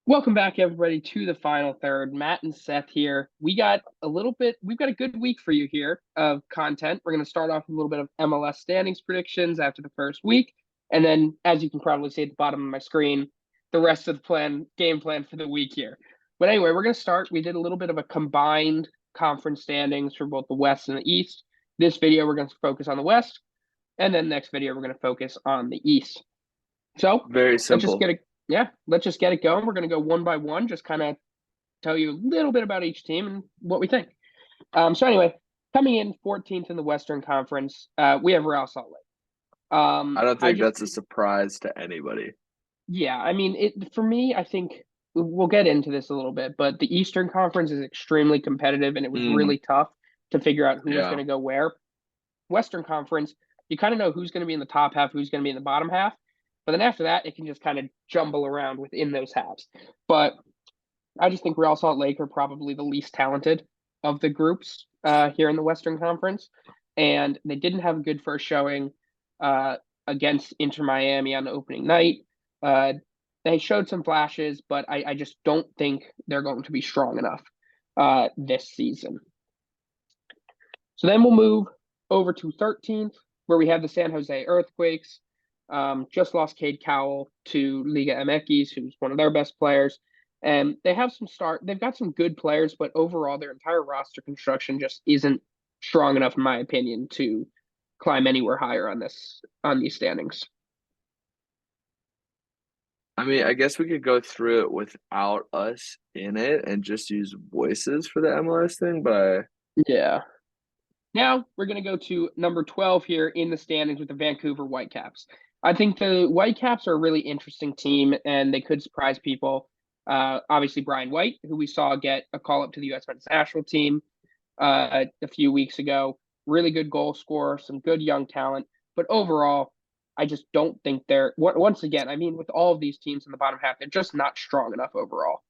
Welcome back, everybody, to the final third. Matt and Seth here. We've got a good week for you here of content. We're going to start off with a little bit of MLS standings predictions after the first week. And then, as you can probably see at the bottom of my screen, the rest of the game plan for the week here. But anyway, we're going to start. We did a little bit of a combined conference standings for both the West and the East. This video, we're going to focus on the West. And then next video, we're going to focus on the East. So Very let's just simple. get let's just get it going. We're going to go one by one, just kind of tell you a little bit about each team and what we think. So anyway, coming in 14th in the Western Conference, we have Real Salt Lake. I don't I think just, that's a surprise to anybody. yeah, I mean, it for me, I think we'll get into this a little bit, but the Eastern Conference is extremely competitive, and it was Mm, really tough to figure out who was yeah. going to go where. Western Conference, you kind of know who's going to be in the top half, who's going to be in the bottom half. But then after that, it can just kind of jumble around within those halves. But I just think Real Salt Lake are probably the least talented of the groups here in the Western Conference. And they didn't have a good first showing uh, against Inter Miami on the opening night. Uh, they showed some flashes, but I just don't think they're going to be strong enough this season. So then we'll move over to 13th, where we have the San Jose Earthquakes. Just lost Cade Cowell to Liga MX, who's one of their best players. And they've got some good players, but overall their entire roster construction just isn't strong enough, in my opinion, to climb anywhere higher on these standings. I mean, I guess we could go through it without us in it and just use voices for the MLS thing, but Yeah. Now we're going to go to number 12 here in the standings with the Vancouver Whitecaps. I think the Whitecaps are a really interesting team and they could surprise people. Obviously, Brian White, who we saw get a call up to the U.S. men's national team a few weeks ago, really good goal scorer, some good young talent. But overall, I just don't think once again, I mean, with all of these teams in the bottom half, they're just not strong enough overall.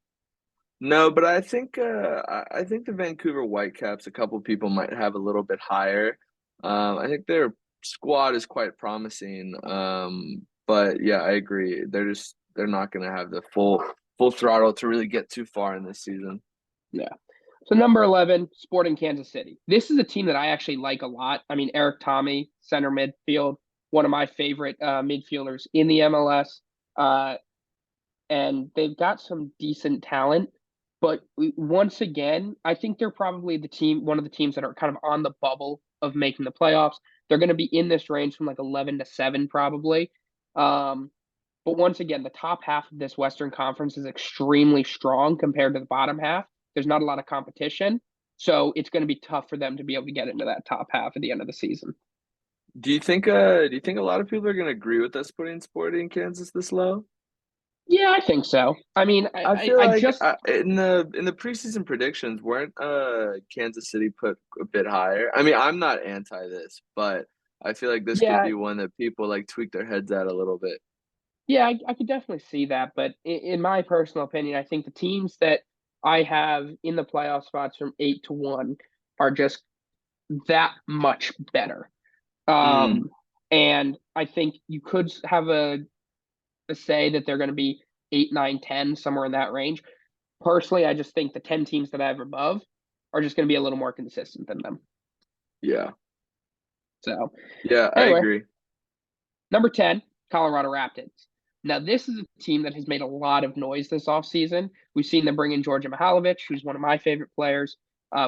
no, but I think the Vancouver Whitecaps, a couple people might have a little bit higher. I think their squad is quite promising. But yeah, I agree. They're not gonna have the full throttle to really get too far in this season. Yeah. So number 11, Sporting Kansas City. This is a team that I actually like a lot. I mean, Eric Tommy, center midfield, one of my favorite midfielders in the MLS. Uh, and they've got some decent talent. But once again, I think they're probably one of the teams that are kind of on the bubble of making the playoffs. They're going to be in this range from like 11 to 7, probably. Um, but once again, the top half of this Western Conference is extremely strong compared to the bottom half. There's not a lot of competition. So it's going to be tough for them to be able to get into that top half at the end of the season. Do you think a lot of people are gonna agree with us putting Sporting Kansas this low? Yeah, I think so. I mean, I feel I like just in the preseason predictions weren't Kansas City put a bit higher. I mean, I'm not anti this, but I feel like this could yeah, be one that people like tweak their heads at a little bit. yeah, I could definitely see that. But in my personal opinion, I think the teams that I have in the playoff spots from 8 to 1 are just that much better. Mm, Um, and I think you could have a say that they're going to be 8, 9, 10, somewhere in that range. Personally, I just think the 10 teams that I have above are just going to be a little more consistent than them. yeah, So, yeah, I anyway, agree. number 10, Colorado Rapids. Now, this is a team that has made a lot of noise this offseason. We've seen them bring in Georgia Mihalovic, who's one of my favorite players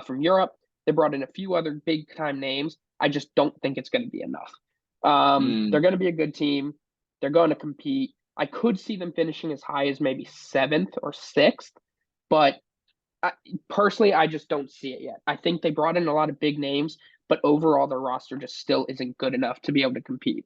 from Europe. They brought in a few other big time names. I just don't think it's going to be enough. Mm, They're going to be a good team. They're going to compete. I could see them finishing as high as maybe seventh or sixth, but personally, I just don't see it yet. I think they brought in a lot of big names, but overall, their roster just still isn't good enough to be able to compete.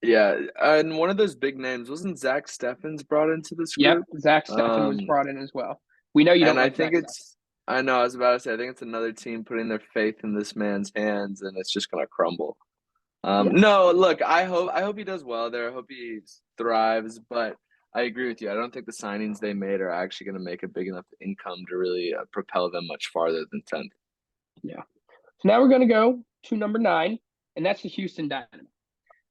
yeah, and one of those big names wasn't Zach Steffens brought into this Yep, group. Zach Steffen was Um, brought in as well. We know you don't and I like think Zach Steffen. I know I was about to say I think it's another team putting their faith in this man's hands, and it's just gonna crumble. Yeah, No, look, I hope he does well there. I hope he thrives, but I agree with you. I don't think the signings they made are actually going to make a big enough income to really propel them much farther than 10th. yeah. So now we're going to go to number 9, and that's the Houston Dynamo.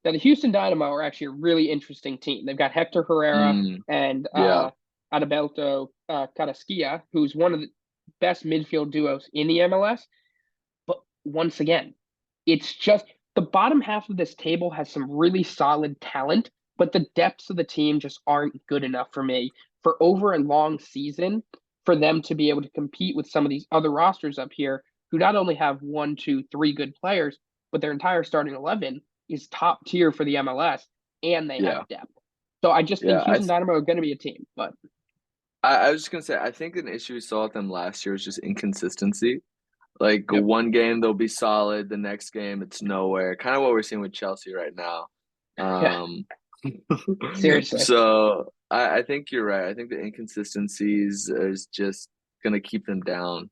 Now, the Houston Dynamo are actually a really interesting team. They've got Hector Herrera Mm, and yeah. Adalberto Carrasquilla, who's one of the best midfield duos in the MLS. But once again, it's just the bottom half of this table has some really solid talent, but the depths of the team just aren't good enough for me for over a long season for them to be able to compete with some of these other rosters up here who not only have one, two, three good players, but their entire starting 11 is top tier for the MLS and they Yeah, have depth. So I just think yeah. Houston Dynamo are going to be a team, but I was just gonna say, I think an issue we saw with them last year was just inconsistency. Like yep, one game they'll be solid, the next game it's nowhere. Kind of what we're seeing with Chelsea right now. yeah, Um, seriously. so I think you're right. I think the inconsistencies is just gonna keep them down.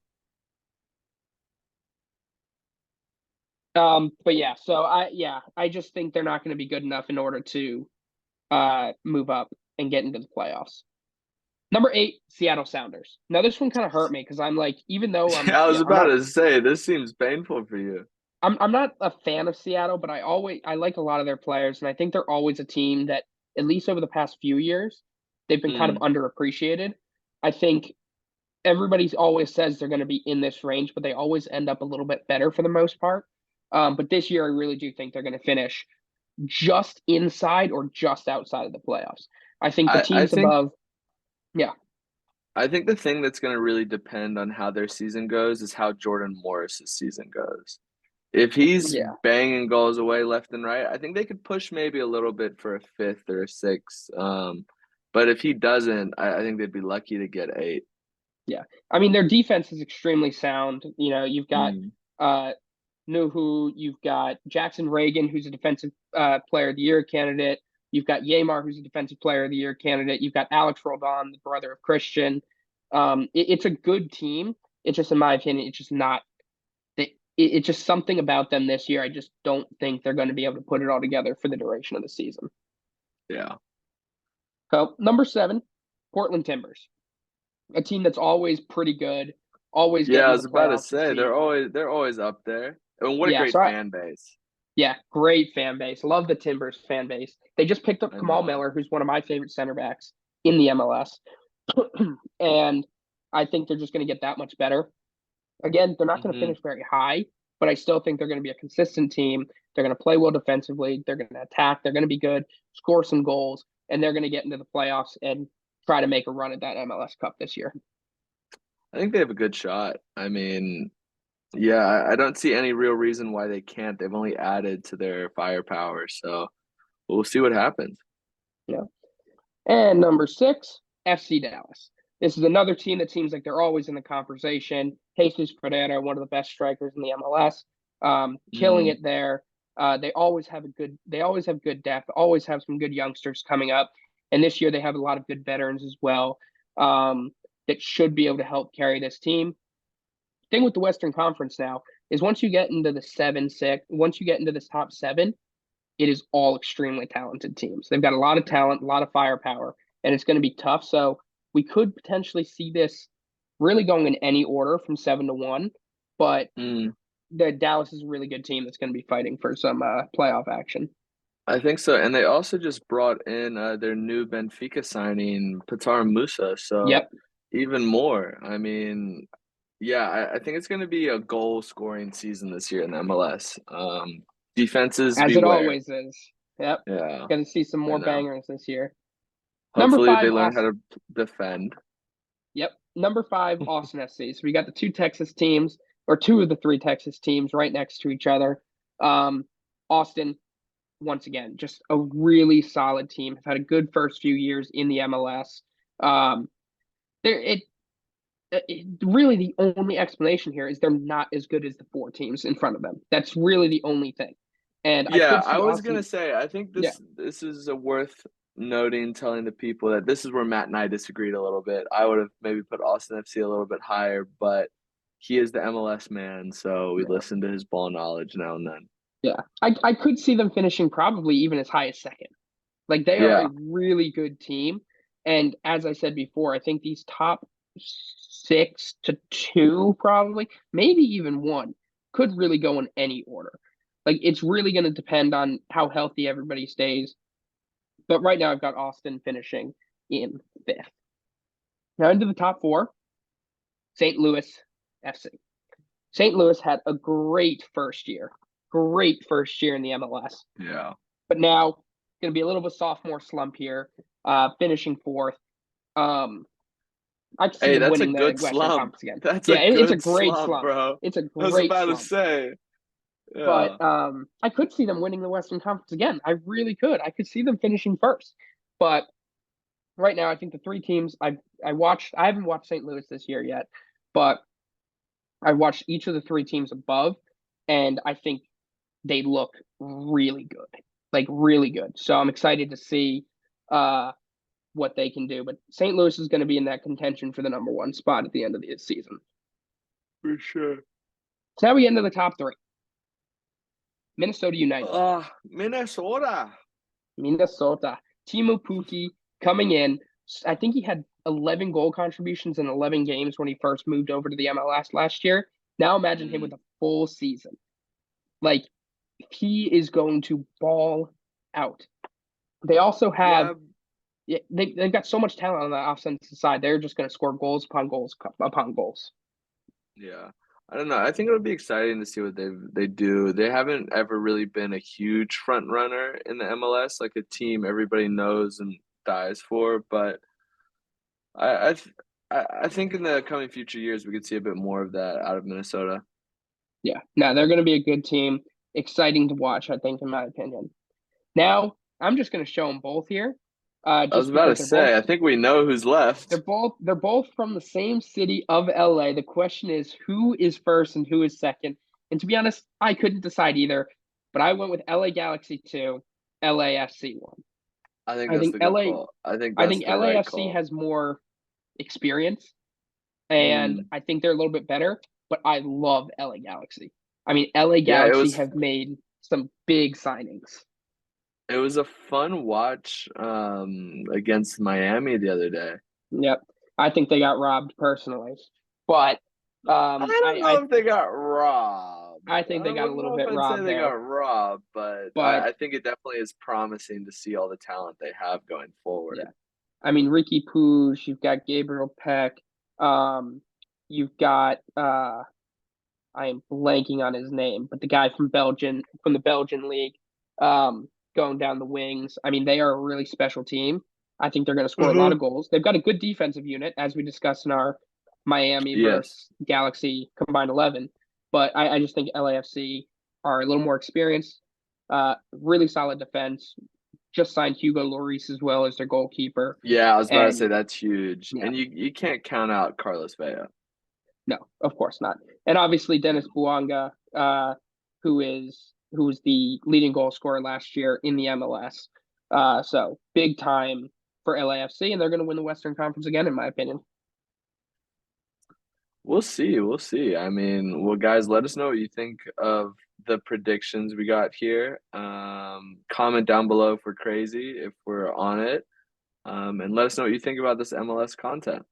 But yeah, so I just think they're not going to be good enough in order to move up and get into the playoffs. Number 8, Seattle Sounders. Now this one kind of hurt me because I'm like, even though I was about to say this seems painful for you. I'm not a fan of Seattle, but I like a lot of their players, and I think they're always a team that, at least over the past few years, they've been kind of Mm, underappreciated. I think everybody's always says they're going to be in this range, but they always end up a little bit better for the most part. But this year, I really do think they're going to finish just inside or just outside of the playoffs. I think the I teams think above, yeah, I think the thing that's gonna really depend on how their season goes is how Jordan Morris's season goes. If he's yeah, banging goals away left and right, I think they could push maybe a little bit for a fifth or a sixth. But if he doesn't, I think they'd be lucky to get eight. yeah. I mean, their defense is extremely sound. You've got Mm. uh, Nuhu, you've got Jackson Reagan, who's a defensive player of the year candidate. You've got Yamar, who's a defensive player of the year candidate. You've got Alex Roldan, the brother of Christian. It's a good team. It's just, in my opinion, it's just not. It's just something about them this year. I just don't think they're going to be able to put it all together for the duration of the season. Yeah. So number 7, Portland Timbers, a team that's always pretty good, always Yeah, getting I to was the about to playoffs. It say seems. they're always up there. And what a Yeah, great so fan base. yeah, great fan base. Love the Timbers fan base. They just picked up I Kamal know. Miller, who's one of my favorite center backs in the MLS. And I think they're just going to get that much better. Again, they're not going to Hmm. finish very high, but I still think they're going to be a consistent team. They're going to play well defensively. They're going to attack. They're going to be good, score some goals, and they're going to get into the playoffs and try to make a run at that MLS Cup this year. I think they have a good shot. I mean, yeah, I don't see any real reason why they can't. They've only added to their firepower, so we'll see what happens. Yeah. And number 6, FC Dallas. This is another team that seems like they're always in the conversation. Jesus Pereira, one of the best strikers in the MLS, killing Mm. it there. They always have good depth, always have some good youngsters coming up. And this year they have a lot of good veterans as well, that should be able to help carry this team. Thing with the Western Conference now is once you get into the 7-6, once you get into this top 7, it is all extremely talented teams. They've got a lot of talent, a lot of firepower, and it's going to be tough. So we could potentially see this really going in any order from 7-1, but Mm. the Dallas is a really good team that's going to be fighting for some playoff action. I think so. And they also just brought in their new Benfica signing, Petar Musa. So Yep, even more. I mean, yeah, I think it's going to be a goal scoring season this year in the MLS. Defenses as it beware. always is. Yep, Yeah, going to see some I more know. bangers this year. Number Hopefully they 5, learn how Austin. to defend. Yep, number 5, Austin FC. So we got the two Texas teams, or two of the three Texas teams, right next to each other. Austin, once again, just a really solid team. Have had a good first few years in the MLS. Um, there, really the only explanation here is they're not as good as the four teams in front of them. That's really the only thing. And I Yeah, could I see was gonna Austin. say, I think Yeah, this is a worth noting, telling the people that this is where Matt and I disagreed a little bit. I would have maybe put Austin FC a little bit higher, but he is the MLS man, so we yeah, listen to his ball knowledge now and then. yeah. I could see them finishing probably even as high as second. Like they are a Yeah, really good team. And as I said before, I think these top 6 to 2, probably, maybe even one, could really go in any order. Like it's really going to depend on how healthy everybody stays. But right now, I've got Austin finishing in 5th. Now into the top four, St. Louis FC. St. Louis had a great first year in the MLS, Yeah. but now going to be a little bit sophomore slump here, finishing fourth. Um, I can see Hey, them that's a winning the good Western slump. Conference again. That's a Yeah, it's a good great slump, slump. bro. It's a I was great about to slump. say. Yeah. But I could see them winning the Western Conference again. I really could. I could see them finishing first. But right now, I think the three teams I watched. I haven't watched St. Louis this year yet, but I watched each of the three teams above, and I think they look really good, like really good. So I'm excited to see uh, what they can do. But St. Louis is going to be in that contention for the number one spot at the end of the season. For sure. So now we get into the top three. Minnesota United. Minnesota. Minnesota. Timo Pukki coming in. I think he had 11 goal contributions in 11 games when he first moved over to the MLS last year. Now imagine him with Mm, a full season. Like, he is going to ball out. They also have, yeah, yeah, they've got so much talent on the offensive side. They're just going to score goals upon goals upon goals. yeah. I don't know. I think it'll be exciting to see what they do. They haven't ever really been a huge front runner in the MLS, like a team everybody knows and dies for. But I I th- I think in the coming future years we could see a bit more of that out of Minnesota. Yeah, no, they're going to be a good team. Exciting to watch, I think, in my opinion. Now, I'm just going to show them both here, I was just about to because say, I think we know who's left. they're both from the same city of LA. The question is who is first and who is second. And to be honest, I couldn't decide either, but I went with LA Galaxy 2, LAFC 1. I think I that's think the good LA call. I think I that's think the right LAFC call. has more experience and Mm. I think they're a little bit better, but I love LA Galaxy. I mean, LA Yeah, Galaxy have made some big signings. it was a fun watch against Miami the other day. Yep. I think they got robbed personally. But I um don't I know I if they got robbed. I think I they got a wouldn't little know if bit I'd say robbed they got there. robbed, but But I think it definitely is promising to see all the talent they have going yeah. forward. I mean Ricky Pooge, you've got Gabriel Peck, um, you've got I am blanking on his name, but the guy from the Belgian league, going down the wings. I mean, they are a really special team. I think they're going to score a lot Uh-huh. of goals. They've got a good defensive unit, as we discussed in our Miami Yes. versus Galaxy combined 11. But I just think LAFC are a little more experienced, really solid defense. Just signed Hugo Lloris as well as their goalkeeper. Yeah, I was about to And say that's huge. yeah, And you can't count out Carlos Vela. no, of course not. And obviously Dennis Buanga, who was the leading goal scorer last year in the MLS. So big time for LAFC, and they're going to win the Western Conference again, in my opinion. We'll see. We'll see. I mean, well, guys, let us know what you think of the predictions we got here. Comment down below if we're crazy, if we're on it. And let us know what you think about this MLS content.